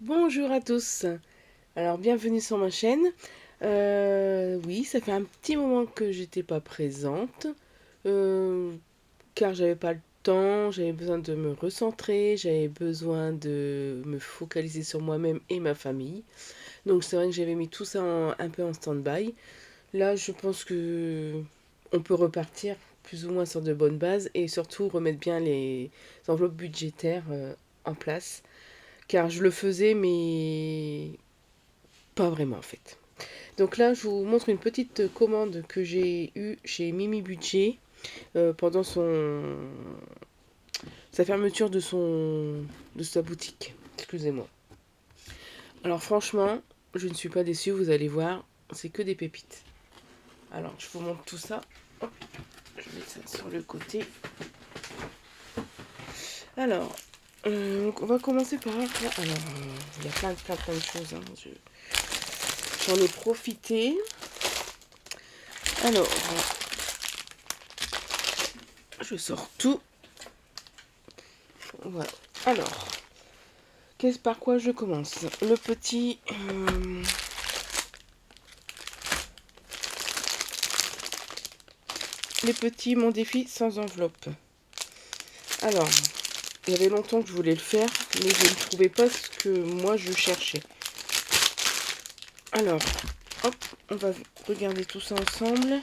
Bonjour à tous. Alors bienvenue sur ma chaîne. Oui, ça fait un petit moment que j'étais pas présente, euh, car j'avais pas le temps, j'avais besoin de me recentrer, j'avais besoin de me focaliser sur moi-même et ma famille. Donc c'est vrai que j'avais mis tout ça un peu en stand-by. Là, je pense que on peut repartir plus ou moins sur de bonnes bases et surtout remettre bien les enveloppes budgétaires en place. Car je le faisais, mais pas vraiment en fait. Donc là, je vous montre une petite commande que j'ai eue chez Mimi Budget pendant sa fermeture de sa boutique. Excusez-moi. Alors franchement, je ne suis pas déçue, vous allez voir, c'est que des pépites. Alors, je vous montre tout ça. Hop, je mets ça sur le côté. Alors, donc on va commencer par... Alors, il y a plein de choses. Hein. J'en ai profité. Alors, je sors tout. Voilà. Alors, par quoi je commence? Le petit... les petits, mon défi sans enveloppe. Alors, il y avait longtemps que je voulais le faire, mais je ne trouvais pas ce que moi je cherchais. Alors, hop, on va regarder tout ça ensemble.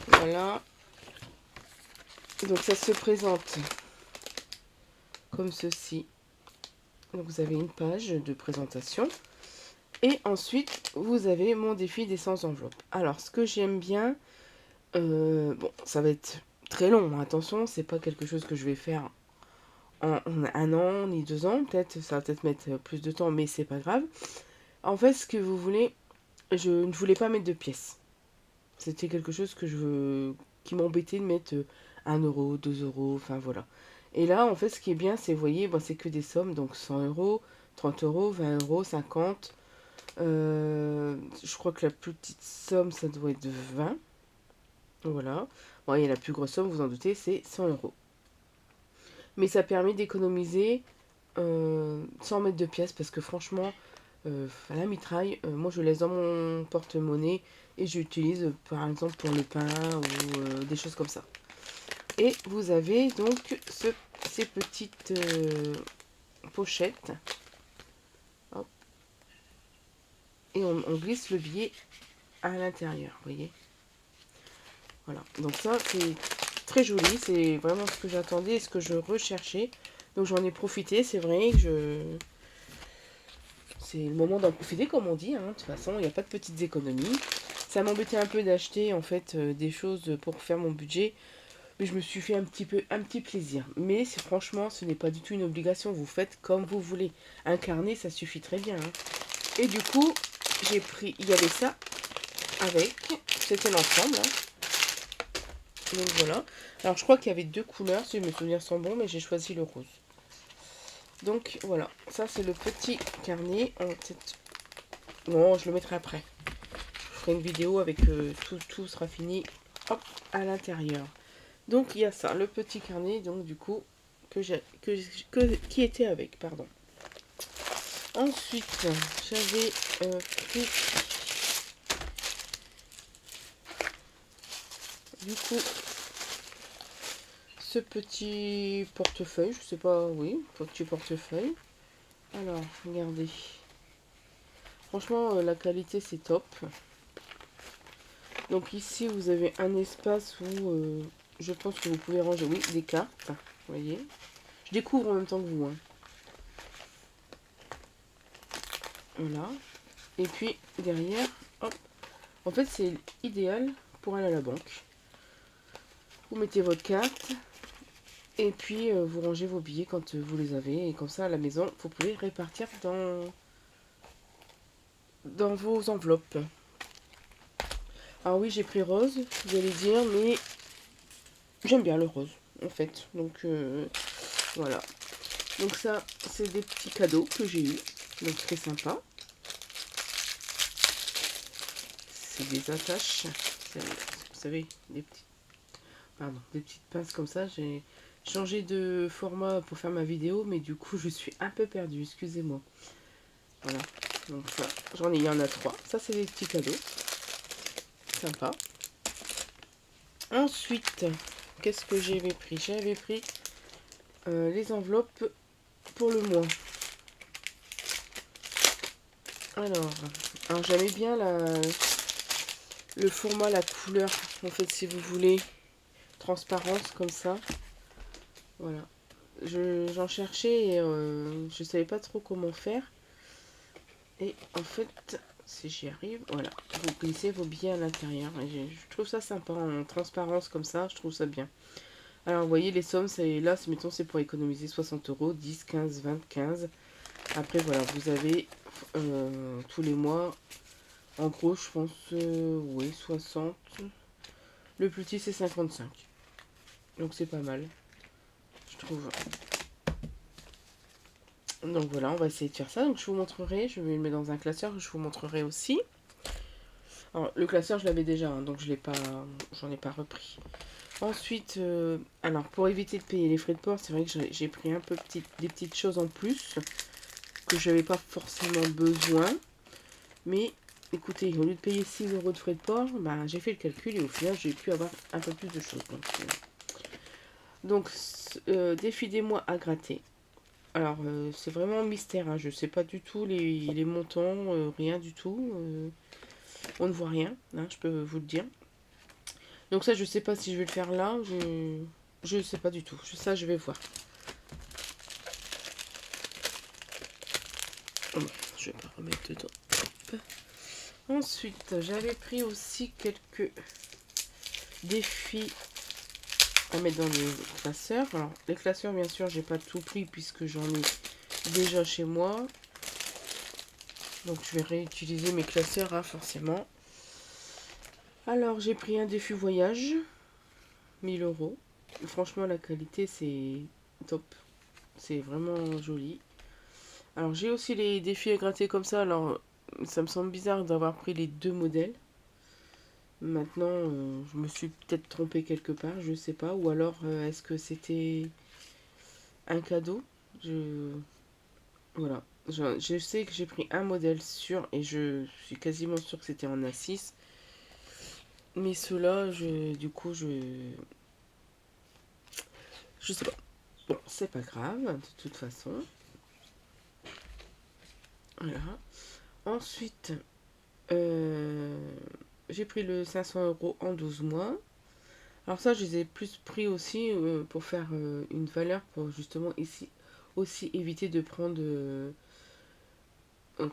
Voilà. Donc ça se présente comme ceci. Donc vous avez une page de présentation. Et ensuite, vous avez mon défi des sans enveloppe. Alors, ce que j'aime bien, bon, ça va être très long, hein, attention, c'est pas quelque chose que je vais faire en un an ni 2 ans. Peut-être, ça va peut-être mettre plus de temps, mais c'est pas grave. En fait, ce que vous voulez, je ne voulais pas mettre de pièces. C'était quelque chose qui m'embêtait de mettre 1 euro, 2 euros, enfin voilà. Et là, en fait, ce qui est bien, c'est, vous voyez, bon, c'est que des sommes, donc 100 euros, 30 euros, 20 euros, 50. Je crois que la plus petite somme, ça doit être 20. Voilà. Bon, et la plus grosse somme, vous en doutez, c'est 100 euros. Mais ça permet d'économiser sans mettre de pièces parce que franchement, à la mitraille, moi je laisse dans mon porte-monnaie et j'utilise par exemple pour le pain ou des choses comme ça. Et vous avez donc ces petites pochettes. Hop, et on glisse le billet à l'intérieur, vous voyez. Voilà, donc ça c'est très joli, c'est vraiment ce que j'attendais et ce que je recherchais. Donc j'en ai profité, c'est vrai que c'est le moment d'en profiter comme on dit, hein. De toute façon il n'y a pas de petites économies. Ça m'embêtait un peu d'acheter en fait des choses pour faire mon budget, mais je me suis fait un petit plaisir. Mais franchement ce n'est pas du tout une obligation, vous faites comme vous voulez. Un carnet ça suffit très bien. Hein. Et du coup il y avait ça avec, c'était l'ensemble. Hein. Donc voilà. Alors je crois qu'il y avait 2 couleurs, si mes souvenirs sont bons, mais j'ai choisi le rose. Donc voilà, ça c'est le petit carnet. Non, je le mettrai après. Je ferai une vidéo avec tout sera fini. Hop, à l'intérieur. Donc il y a ça, le petit carnet, donc du coup, qui était avec, pardon. Ensuite, j'avais pris du coup ce petit portefeuille, je sais pas, oui, petit portefeuille. Alors, regardez. Franchement, la qualité c'est top. Donc ici, vous avez un espace où je pense que vous pouvez ranger, oui, des cartes. Vous voyez. Je découvre en même temps que vous. Hein. Voilà. Et puis derrière, hop. En fait, c'est idéal pour aller à la banque. Vous mettez votre carte et puis vous rangez vos billets quand vous les avez. Et comme ça, à la maison, vous pouvez répartir dans vos enveloppes. Alors oui, j'ai pris rose, vous allez dire, mais j'aime bien le rose, en fait. Donc voilà. Donc ça, c'est des petits cadeaux que j'ai eus. Donc très sympa. C'est des attaches. Vous savez, des petites pinces comme ça. J'ai changé de format pour faire ma vidéo, mais du coup je suis un peu perdue, excusez-moi. Voilà, donc ça, il y en a 3. Ça c'est des petits cadeaux. Sympa. Ensuite, qu'est-ce que j'avais pris? J'avais pris les enveloppes pour le mois. Alors j'aimais bien le format, la couleur, en fait, si vous voulez, transparence comme ça. Voilà. J'en cherchais et je savais pas trop comment faire. Et en fait, si j'y arrive, voilà, vous glissez vos billets à l'intérieur. Je trouve ça sympa, en transparence comme ça, je trouve ça bien. Alors, vous voyez, les sommes, c'est là, mettons, c'est pour économiser 60 euros, 10, 15, 20, 15. Après, voilà, vous avez tous les mois, en gros, je pense, oui, 60. Le plus petit, c'est 55. Donc, c'est pas mal, je trouve. Donc, voilà, on va essayer de faire ça. Donc, je vous montrerai, je vais le mettre dans un classeur, je vous montrerai aussi. Alors, le classeur, je l'avais déjà, hein, donc j'en ai pas repris. Ensuite, alors, pour éviter de payer les frais de port, c'est vrai que j'ai pris un peu des petites choses en plus que je n'avais pas forcément besoin. Mais écoutez, au lieu de payer 6 euros de frais de port, bah, j'ai fait le calcul et au final, j'ai pu avoir un peu plus de choses. Donc défi des mois à gratter. Alors, c'est vraiment mystère. Hein, je ne sais pas du tout les montants, rien du tout. On ne voit rien, hein, je peux vous le dire. Donc ça, je sais pas si je vais le faire là. Je sais pas du tout. Ça, je vais voir. Oh, je vais pas remettre dedans. Hop. Ensuite, j'avais pris aussi quelques défis à mettre dans les classeurs. Alors, les classeurs, bien sûr, j'ai pas tout pris puisque j'en ai déjà chez moi. Donc, je vais réutiliser mes classeurs, hein, forcément. Alors, j'ai pris un défi voyage. 1000 euros. Franchement, la qualité, c'est top. C'est vraiment joli. Alors, j'ai aussi les défis à gratter comme ça. Alors, ça me semble bizarre d'avoir pris les deux modèles. Maintenant, je me suis peut-être trompée quelque part, je sais pas. Ou alors, est-ce que c'était un cadeau? Voilà. Je sais que j'ai pris un modèle sûr et je suis quasiment sûre que c'était en A6. Mais ceux-là, du coup, je sais pas. Bon, c'est pas grave, de toute façon. Voilà. Ensuite, j'ai pris le 500 euros en 12 mois. Alors ça, je les ai plus pris aussi pour faire une valeur pour justement ici aussi éviter de prendre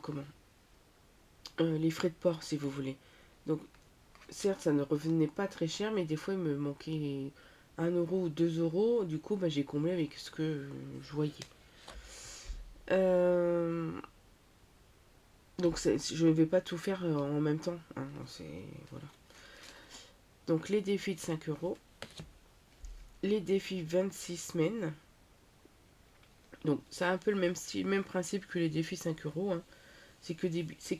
comment les frais de port si vous voulez. Donc certes, ça ne revenait pas très cher, mais des fois il me manquait 1 euro ou 2 euros. Du coup, bah, j'ai comblé avec ce que je voyais. Donc je ne vais pas tout faire en même temps. Hein, voilà. Donc les défis de 5 euros. Les défis 26 semaines. Donc c'est un peu le même style, même principe que les défis 5 euros. Hein. C'est que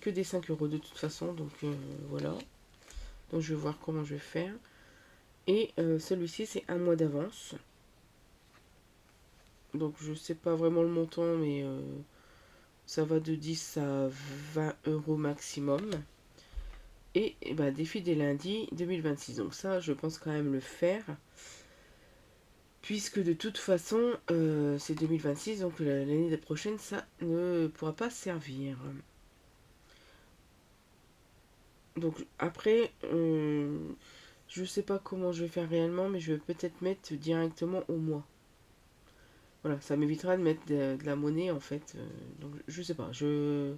des 5 euros de toute façon. Donc voilà. Donc je vais voir comment je vais faire. Et celui-ci c'est un mois d'avance. Donc je sais pas vraiment le montant, mais ça va de 10 à 20 euros maximum. Et bah, défi des lundis 2026. Donc ça, je pense quand même le faire. Puisque de toute façon, c'est 2026, donc l'année prochaine, ça ne pourra pas servir. Donc après, je sais pas comment je vais faire réellement, mais je vais peut-être mettre directement au mois. Voilà, ça m'évitera de mettre de la monnaie en fait. Donc je sais pas, je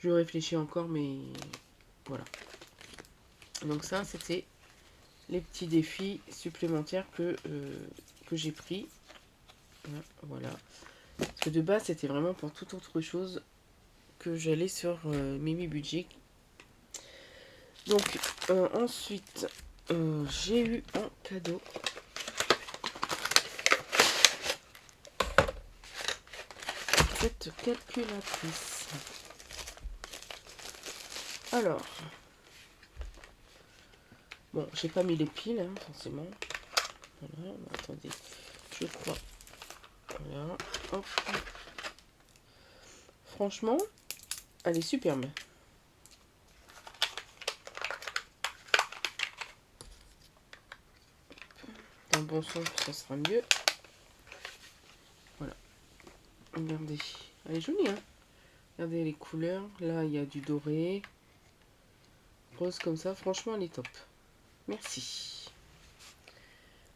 réfléchis encore, mais voilà. Donc ça, c'était les petits défis supplémentaires que j'ai pris. Voilà. Parce que de base, c'était vraiment pour toute autre chose que j'allais sur Mimi Budget. Donc, ensuite, j'ai eu un cadeau. Cette calculatrice. Alors, bon, j'ai pas mis les piles, hein, forcément. Voilà, attendez. je crois. Voilà, hop. Franchement, elle est superbe. Dans le bon sens, ça sera mieux. Voilà. Regardez. Elle est jolie, hein. Regardez les couleurs. Là, il y a du doré. Rose comme ça. Franchement, elle est top. Merci.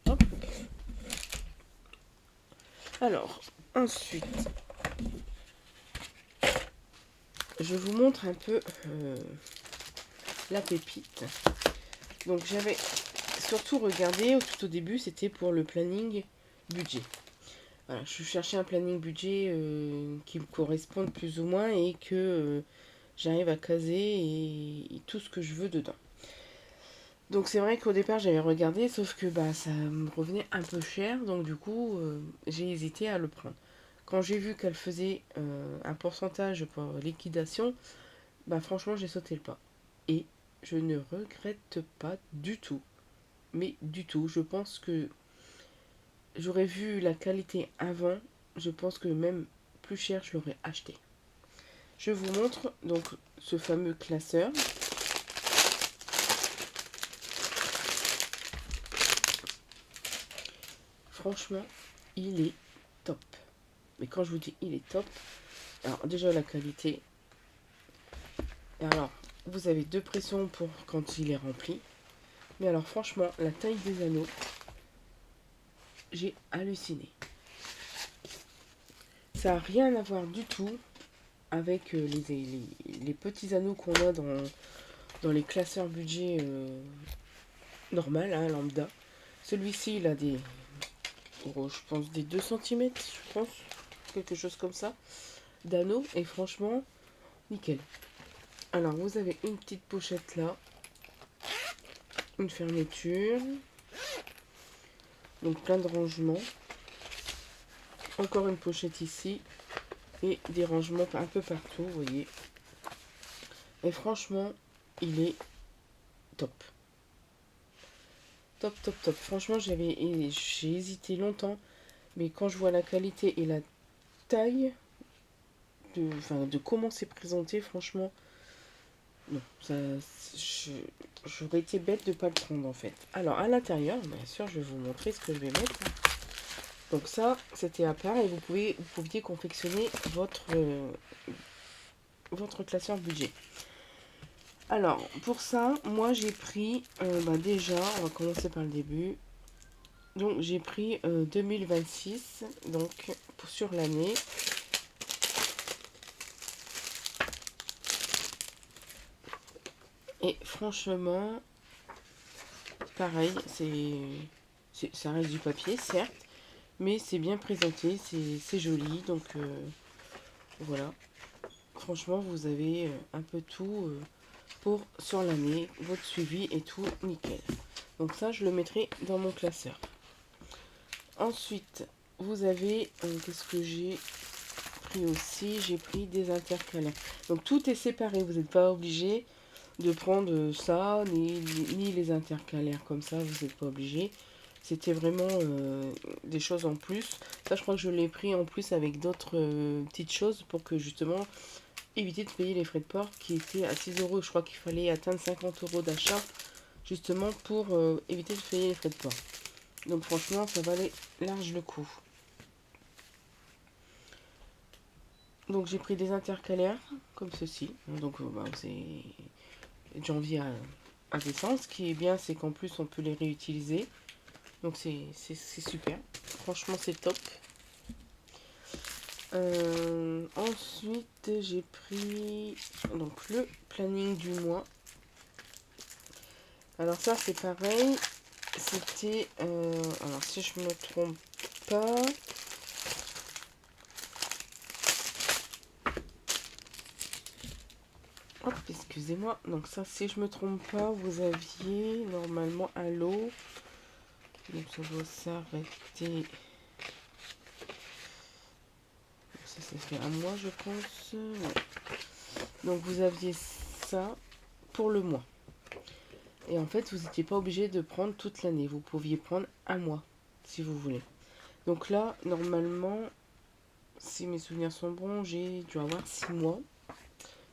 Hop. Alors, ensuite, je vous montre un peu la pépite. Donc, j'avais surtout regardé tout au début, c'était pour le planning budget. Voilà, je cherchais un planning budget qui me corresponde plus ou moins et que j'arrive à caser et tout ce que je veux dedans. Donc c'est vrai qu'au départ j'avais regardé, sauf que bah, ça me revenait un peu cher, donc du coup j'ai hésité à le prendre. Quand j'ai vu qu'elle faisait un pourcentage pour liquidation, bah franchement j'ai sauté le pas. Et je ne regrette pas du tout. Mais du tout, je pense que j'aurais vu la qualité avant, je pense que même plus cher je l'aurais acheté. Je vous montre donc ce fameux classeur. Franchement, il est top. Mais quand je vous dis il est top, alors déjà la qualité. Et alors, vous avez deux pressions pour quand il est rempli. Mais alors franchement, la taille des anneaux, j'ai halluciné. Ça n'a rien à voir du tout avec les petits anneaux qu'on a dans les classeurs budget normal, hein, lambda. Celui-ci, il a des, oh, je pense des 2 cm, je pense, quelque chose comme ça, d'anneaux. Et franchement, nickel. Alors, vous avez une petite pochette là, une fermeture, donc plein de rangements. Encore une pochette ici et des rangements un peu partout, vous voyez. Et franchement, il est top. Top, top, top. Franchement, j'ai hésité longtemps, mais quand je vois la qualité et la taille de comment c'est présenté, franchement, non, ça, j'aurais été bête de ne pas le prendre en fait. Alors à l'intérieur, bien sûr, je vais vous montrer ce que je vais mettre. Donc ça, c'était à part et vous pouviez confectionner votre classeur budget. Alors, pour ça, moi j'ai pris, déjà, on va commencer par le début. Donc j'ai pris 2026, donc sur l'année. Et franchement, pareil, ça reste du papier, certes, mais c'est bien présenté, c'est joli, donc voilà. Franchement, vous avez un peu tout pour sur l'année, votre suivi et tout, nickel. Donc ça, je le mettrai dans mon classeur. Ensuite, vous avez, qu'est-ce que j'ai pris aussi? J'ai pris des intercalaires. Donc tout est séparé, vous n'êtes pas obligé de prendre ça, ni les intercalaires comme ça, vous n'êtes pas obligé. C'était vraiment des choses en plus. Ça, je crois que je l'ai pris en plus avec d'autres petites choses pour que justement éviter de payer les frais de port qui étaient à 6 euros. Je crois qu'il fallait atteindre 50 euros d'achat justement pour éviter de payer les frais de port. Donc franchement, ça valait large le coup. Donc j'ai pris des intercalaires comme ceci. Donc c'est de janvier à décembre. Ce qui est bien, c'est qu'en plus on peut les réutiliser. Donc c'est super. Franchement, c'est top. Ensuite, j'ai pris donc le planning du mois. Alors ça, c'est pareil. C'était... alors si je me trompe pas... Hop, excusez-moi. Donc ça, si je me trompe pas, vous aviez normalement un lot. Donc ça doit s'arrêter... Ça fait un mois, je pense. Ouais. Donc vous aviez ça pour le mois. Et en fait, vous n'étiez pas obligé de prendre toute l'année. Vous pouviez prendre un mois, si vous voulez. Donc là, normalement, si mes souvenirs sont bons, j'ai dû avoir 6 mois,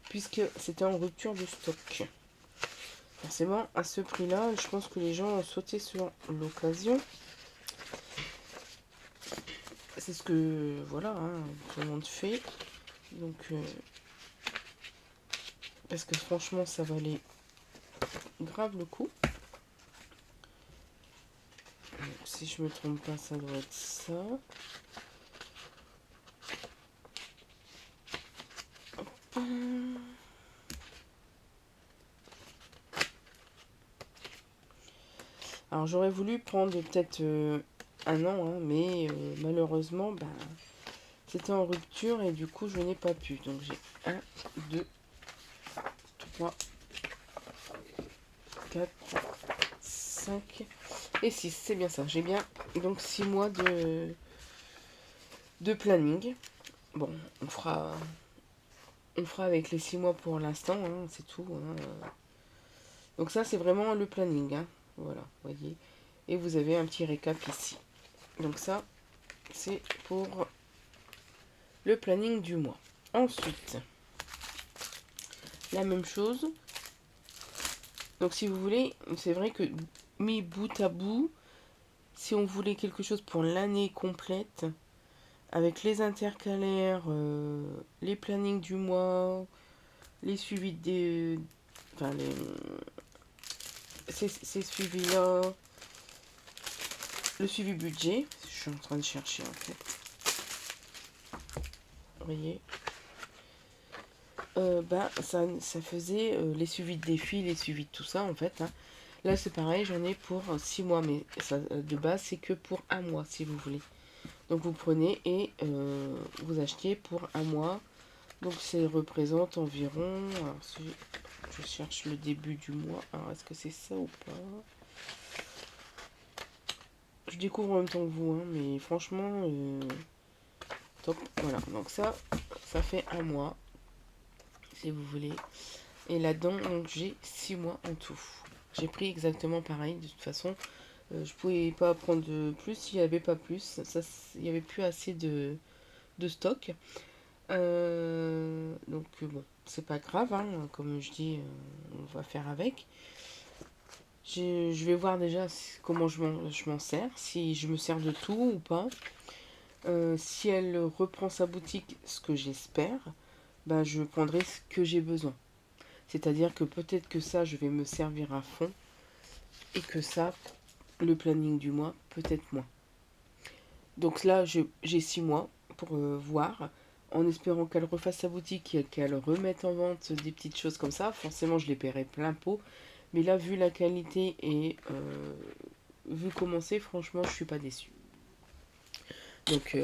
puisque c'était en rupture de stock. Forcément, à ce prix-là, je pense que les gens ont sauté sur l'occasion. C'est ce que, voilà, hein, tout le monde fait. Donc, parce que franchement, ça valait grave le coup. Donc, si je me trompe pas, ça doit être ça. Hop. Alors, j'aurais voulu prendre peut-être un an, hein, mais malheureusement, bah, c'était en rupture et du coup, je n'ai pas pu. Donc, j'ai 1, 2, 3, 4, 5 et 6. C'est bien ça. J'ai bien donc 6 mois de planning. Bon, on fera avec les 6 mois pour l'instant, hein, c'est tout. Hein. Donc ça, c'est vraiment le planning. Hein. Voilà, voyez. Et vous avez un petit récap ici. Donc ça, c'est pour le planning du mois. Ensuite, la même chose. Donc si vous voulez, c'est vrai que mis bout à bout, si on voulait quelque chose pour l'année complète, avec les intercalaires, les plannings du mois, les suivis des... Enfin, ces suivis-là, le suivi budget, je suis en train de chercher en fait. Vous voyez, ça faisait les suivis de défis, les suivis de tout ça en fait. Hein. Là c'est pareil, j'en ai pour 6 mois, mais ça, de base c'est que pour un mois si vous voulez. Donc vous prenez et vous achetez pour un mois. Donc ça représente environ, alors si je cherche le début du mois, alors est-ce que c'est ça ou pas? Je découvre en même temps que vous, hein, mais franchement, top. Voilà, donc ça fait un mois, si vous voulez. Et là-dedans, donc j'ai 6 mois en tout. J'ai pris exactement pareil, de toute façon. Je pouvais pas prendre de plus s'il n'y avait pas plus. Ça, il n'y avait plus assez de stock. Donc bon, c'est pas grave, hein, comme je dis, on va faire avec. Je vais voir déjà comment je m'en sers, si je me sers de tout ou pas. Si elle reprend sa boutique, ce que j'espère, ben je prendrai ce que j'ai besoin. C'est-à-dire que peut-être que ça, je vais me servir à fond et que ça, le planning du mois, peut-être moins. Donc là, j'ai 6 mois pour voir, en espérant qu'elle refasse sa boutique et qu'elle remette en vente des petites choses comme ça. Forcément, je les paierai plein pot. Mais là, vu la qualité et vu comment c'est, franchement, je suis pas déçue. Donc,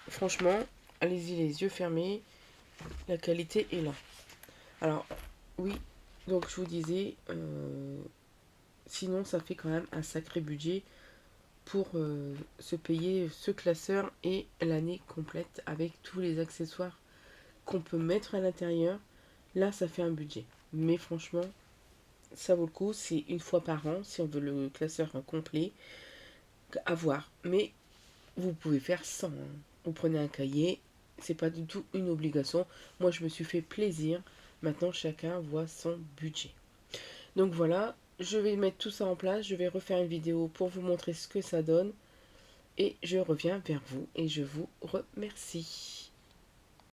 franchement, allez-y les yeux fermés. La qualité est là. Alors, oui, donc je vous disais, sinon, ça fait quand même un sacré budget pour se payer ce classeur et l'année complète avec tous les accessoires qu'on peut mettre à l'intérieur. Là, ça fait un budget. Mais franchement, ça vaut le coup. C'est une fois par an si on veut le classeur complet. À voir. Mais vous pouvez faire sans. Hein. Vous prenez un cahier. C'est pas du tout une obligation. Moi, je me suis fait plaisir. Maintenant, chacun voit son budget. Donc voilà, je vais mettre tout ça en place. Je vais refaire une vidéo pour vous montrer ce que ça donne. Et je reviens vers vous et je vous remercie.